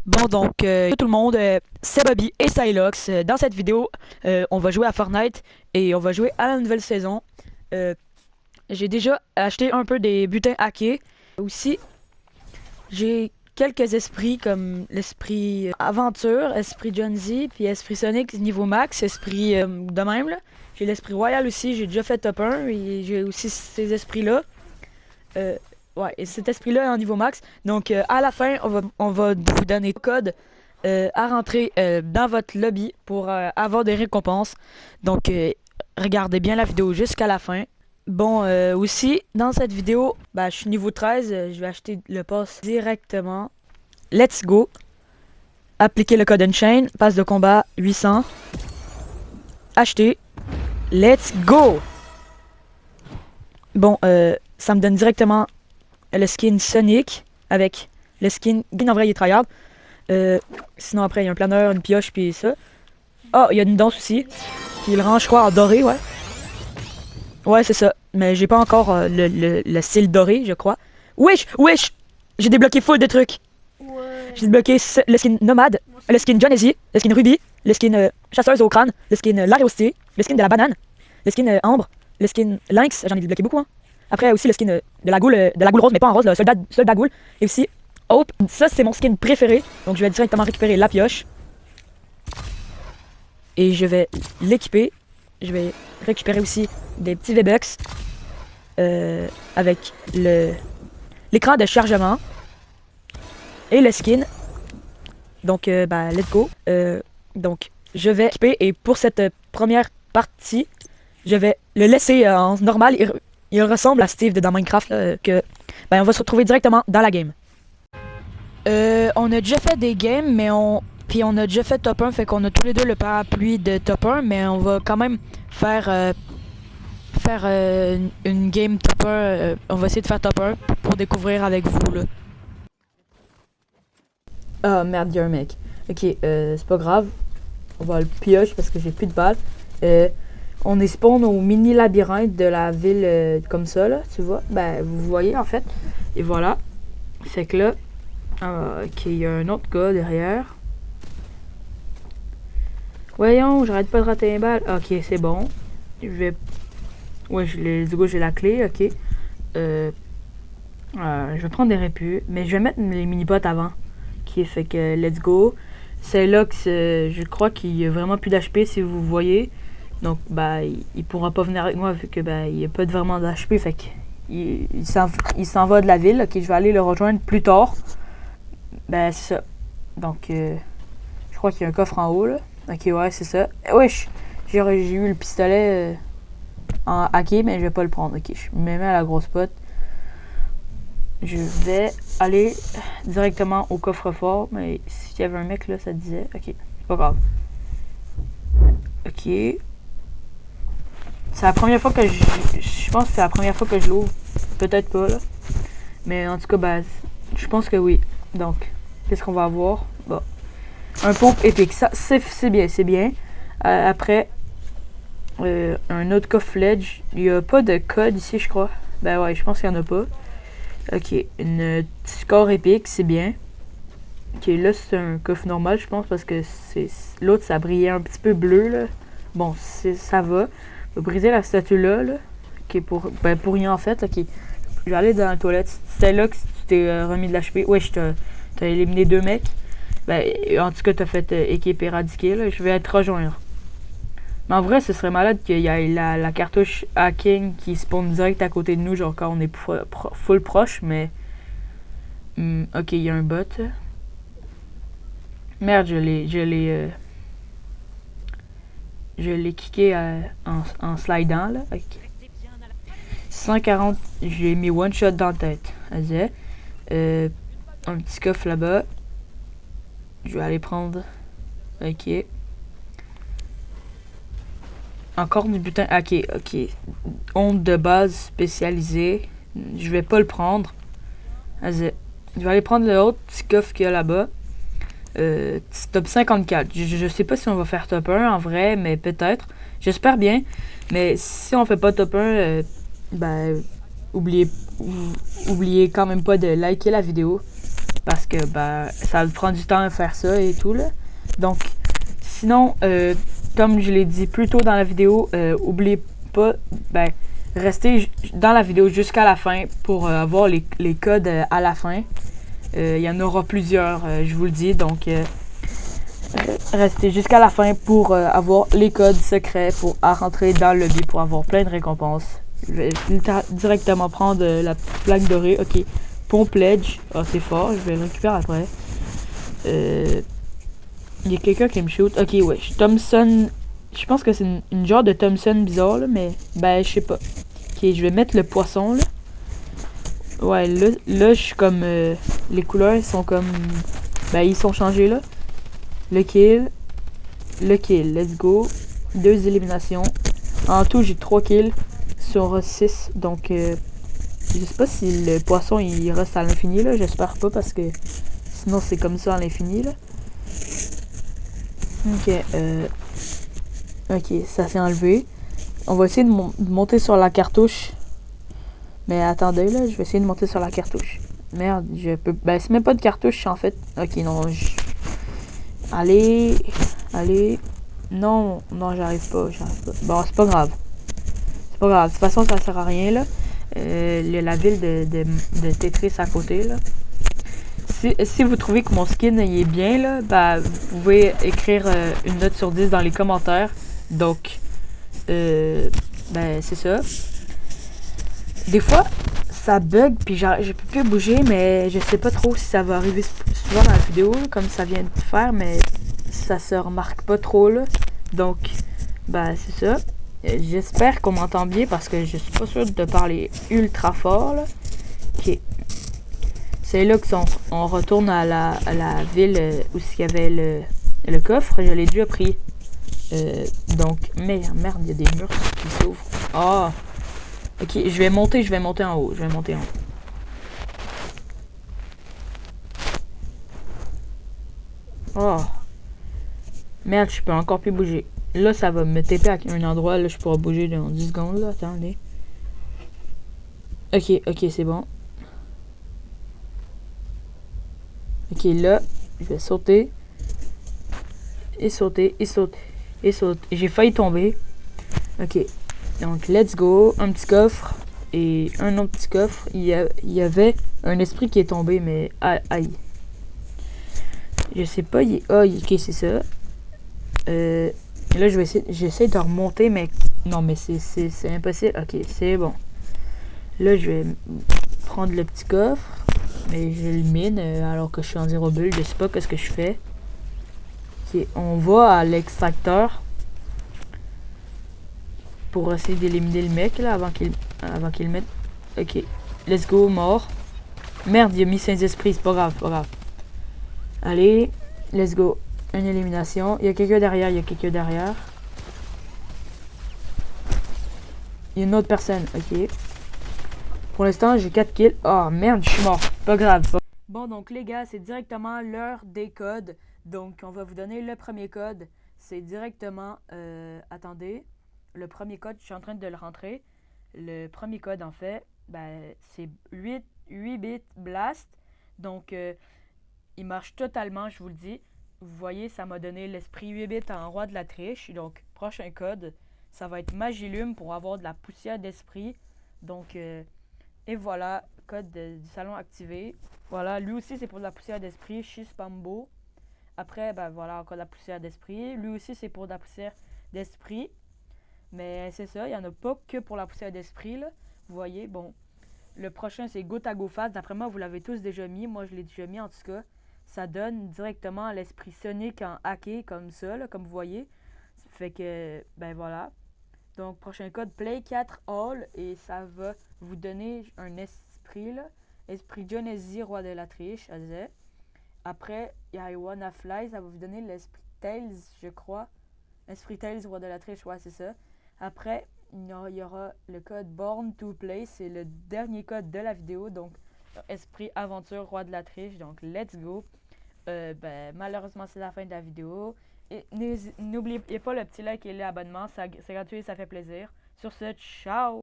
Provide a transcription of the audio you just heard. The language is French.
Bon, donc, tout le monde, c'est Bobby et Silox. Dans cette vidéo, on va jouer à Fortnite et on va jouer à la nouvelle saison. Euh, j'ai déjà acheté un peu des butins hackés. Aussi, j'ai quelques esprits comme l'esprit aventure, esprit Gen Z, puis esprit Sonic niveau max, esprit de même là. J'ai l'esprit royal aussi, j'ai déjà fait top 1 et j'ai aussi ces esprits-là. Euh, ouais, et cet esprit-là est en niveau max. Donc, à la fin, on va vous donner le code à rentrer dans votre lobby pour avoir des récompenses. Donc, regardez bien la vidéo jusqu'à la fin. Bon, aussi, dans cette vidéo, bah, je suis niveau 13. Je vais acheter le pass directement. Let's go. Appliquer le code Unchain. Passe de combat 800. Acheter. Let's go. Bon, ça me donne directement le skin Sonic avec le skin Green. En vrai, il est tryhard. Sinon, après, il y a un planeur, une pioche, puis ça. Ah, il y a une danse aussi. Qui le rend, je crois, en doré, ouais. Ouais, c'est ça. Mais j'ai pas encore le style doré, je crois. Wesh, wesh! J'ai débloqué full de trucs. Ouais. J'ai débloqué le skin Nomade, le skin Jonesy, le skin Ruby, le skin Chasseuse au crâne, le skin L'Ariosté, le skin de la banane, le skin Ambre, le skin Lynx, j'en ai débloqué beaucoup, hein. Après aussi le skin de la goule rose, mais pas en rose, le soldat goule. Et aussi Hope, ça c'est mon skin préféré. Donc je vais directement récupérer la pioche. Et je vais l'équiper. Je vais récupérer aussi des petits V-Bucks avec l'écran de chargement et le skin. Donc, bah, let's go. Donc, je vais équiper et pour cette première partie, je vais le laisser en normal. Il ressemble à Steve de dans Minecraft, là, que ben, on va se retrouver directement dans la game. On a déjà fait des games, mais puis on a déjà fait top 1, fait qu'on a tous les deux le parapluie de top 1, mais on va quand même faire une game top 1. On va essayer de faire top 1 pour découvrir avec vous, là. Ah merde, y'a un mec. Ok, c'est pas grave. On va le pioche parce que j'ai plus de balles. On est spawn au mini labyrinthe de la ville comme ça, là, tu vois. Ben, vous voyez en fait. Et voilà. Fait que là, ok, il y a un autre gars derrière. Voyons, j'arrête pas de rater une balle. Ok, c'est bon. Je vais. Ouais, j'ai la clé, ok. Je vais prendre des répus, mais je vais mettre les mini-pots avant. Ok, fait que let's go. C'est là que je crois qu'il y a vraiment plus d'HP si vous voyez. Donc, bah, il pourra pas venir avec moi vu que bah, il n'y a pas vraiment d'HP. Fait que il s'en va de la ville. Ok, je vais aller le rejoindre plus tard. Ben, c'est ça. Donc, je crois qu'il y a un coffre en haut, là. Ok, ouais, c'est ça. Wesh! J'ai eu le pistolet en hacké, mais je vais pas le prendre. Ok, je me mets à la grosse pote. Je vais aller directement au coffre-fort. Mais s'il y avait un mec là, ça disait. Ok, c'est pas grave. Ok. C'est la première fois que je pense que c'est la première fois que je l'ouvre. Peut-être pas, là. Mais en tout cas, ben, je pense que oui. Donc, qu'est-ce qu'on va avoir? Bon. Un pope épique. Ça, c'est bien, c'est bien. Après, un autre coffre Fledge. Il n'y a pas de code ici, je crois. Ben ouais, je pense qu'il n'y en a pas. Ok, une score épique, c'est bien. Ok, là, c'est un coffre normal, je pense, parce que l'autre, ça brillait un petit peu bleu, là. Bon, ça va. Je vais briser la statue là. Ok, pour rien en fait. Ok, je vais aller dans la toilette. C'était là que tu t'es remis de l'HP. Ouais, t'as éliminé 2 mecs. Ben, en tout cas, t'as fait équipe éradiquée, là. Je vais te rejoindre. Mais en vrai, ce serait malade qu'il y ait la cartouche hacking qui spawn direct à côté de nous, genre quand on est full proche, mais. Ok, il y a un bot. Merde, je l'ai kické en slidant, là. Ok. 140, j'ai mis one shot dans la tête. Vas-y. Un petit coffre là-bas. Je vais aller prendre. Ok. Encore du butin. Ok. Onde de base spécialisée. Je vais pas le prendre. Vas-y. Je vais aller prendre le autre petit coffre qu'il y a là-bas. Top 54. Je sais pas si on va faire top 1 en vrai, mais peut-être. J'espère bien. Mais si on fait pas top 1, ben, oubliez quand même pas de liker la vidéo. parce que ben, ça prend du temps à faire ça et tout là. Donc sinon, comme je l'ai dit plus tôt dans la vidéo, oubliez pas, ben, restez dans la vidéo jusqu'à la fin pour avoir les codes à la fin. Il y en aura plusieurs, je vous le dis, donc restez jusqu'à la fin pour avoir les codes secrets pour rentrer dans le lobby pour avoir plein de récompenses. Je vais directement prendre la plaque dorée. Ok, Pompe Ledge. Ah, c'est fort, je vais le récupérer après. Il y a quelqu'un qui me shoot. Ok, ouais, Thompson. Je pense que c'est une genre de Thompson bizarre, là, mais ben, je sais pas. Ok, je vais mettre le poisson, là. Ouais, là je suis comme... les couleurs sont comme... Ben, ils sont changés, là. Le kill, let's go. 2 éliminations. En tout, j'ai 3 kills sur 6. Donc, je sais pas si le poisson il reste à l'infini là. J'espère pas parce que sinon c'est comme ça à l'infini là. Ok, ok, ça s'est enlevé. On va essayer de monter sur la cartouche. Mais attendez là, je vais essayer de monter sur la cartouche. Merde, je peux. Ben, c'est même pas de cartouche en fait. Ok, non, Allez. Non, j'arrive pas. Bon, c'est pas grave. C'est pas grave. De toute façon, ça sert à rien, là. La ville de Tetris à côté, là. Si vous trouvez que mon skin il est bien, là, bah, vous pouvez écrire une note sur 10 dans les commentaires. Donc, ben, c'est ça. Des fois, ça bug, puis je peux plus bouger, mais je sais pas trop si ça va arriver souvent dans la vidéo, comme ça vient de faire, mais ça se remarque pas trop, là. Donc, ben, c'est ça. J'espère qu'on m'entend bien parce que je suis pas sûre de parler ultra fort, là. Ok. C'est là qu'on retourne à la ville où il y avait le coffre. Je l'ai déjà pris. Donc, merde, il y a des murs qui s'ouvrent. Ah! Ok, je vais monter en haut. Oh! Merde, je peux encore plus bouger. Là, ça va me taper à un endroit. Là, je pourrai bouger dans 10 secondes. Là, attendez. Ok, c'est bon. Ok, là, je vais sauter. Et sauter. J'ai failli tomber. Ok. Donc, let's go. Un petit coffre. Et un autre petit coffre. Il y avait un esprit qui est tombé, mais aïe. Je sais pas. Ok, c'est ça. Là, j'essaie de remonter, mais non, mais c'est impossible. Ok, c'est bon. Là, je vais prendre le petit coffre. Mais je le mine alors que je suis en 0 bulle. Je sais pas qu'est-ce que je fais. Ok, on va à l'extracteur. Pour essayer d'éliminer le mec là avant qu'il le mette. Ok, let's go, mort. Merde, il a mis ses esprits, c'est pas grave. Allez, let's go. Une élimination. Il y a quelqu'un derrière, Il y a une autre personne, ok. Pour l'instant, j'ai 4 kills. Oh merde, je suis mort. Pas grave. Bon, donc les gars, c'est directement l'heure des codes. Donc, on va vous donner le premier code. C'est directement... attendez. Le premier code, je suis en train de le rentrer. Le premier code, en fait, ben, c'est 8 bits blast. Donc, il marche totalement, je vous le dis. Vous voyez, ça m'a donné l'esprit 8 bits en roi de la triche. Donc, prochain code, ça va être Magilume pour avoir de la poussière d'esprit. Donc, et voilà, code du salon activé. Voilà, lui aussi, c'est pour de la poussière d'esprit. Chispambo. Après, ben voilà, encore de la poussière d'esprit. Lui aussi, c'est pour de la poussière d'esprit. Mais c'est ça, il n'y en a pas que pour la poussière d'esprit, là. Vous voyez, bon. Le prochain, c'est Goutte à Go Fast. D'après moi, vous l'avez tous déjà mis. Moi, je l'ai déjà mis, en tout cas. Ça donne directement l'esprit Sonic en hacké, comme ça, là, comme vous voyez. Fait que, ben voilà. Donc, prochain code, Play 4 All. Et ça va vous donner un esprit, là. Esprit Genesee, roi de la triche, Azé. Après, il y a I Wanna Fly. Ça va vous donner l'esprit Tails, je crois. Esprit Tails, roi de la triche, ouais, c'est ça. Après, il y aura le code Born to Play. C'est le dernier code de la vidéo. Donc, Esprit Aventure, roi de la triche. Donc, let's go. Ben, malheureusement, c'est la fin de la vidéo. Et n'oubliez pas le petit like et l'abonnement. C'est gratuit et ça fait plaisir. Sur ce, ciao!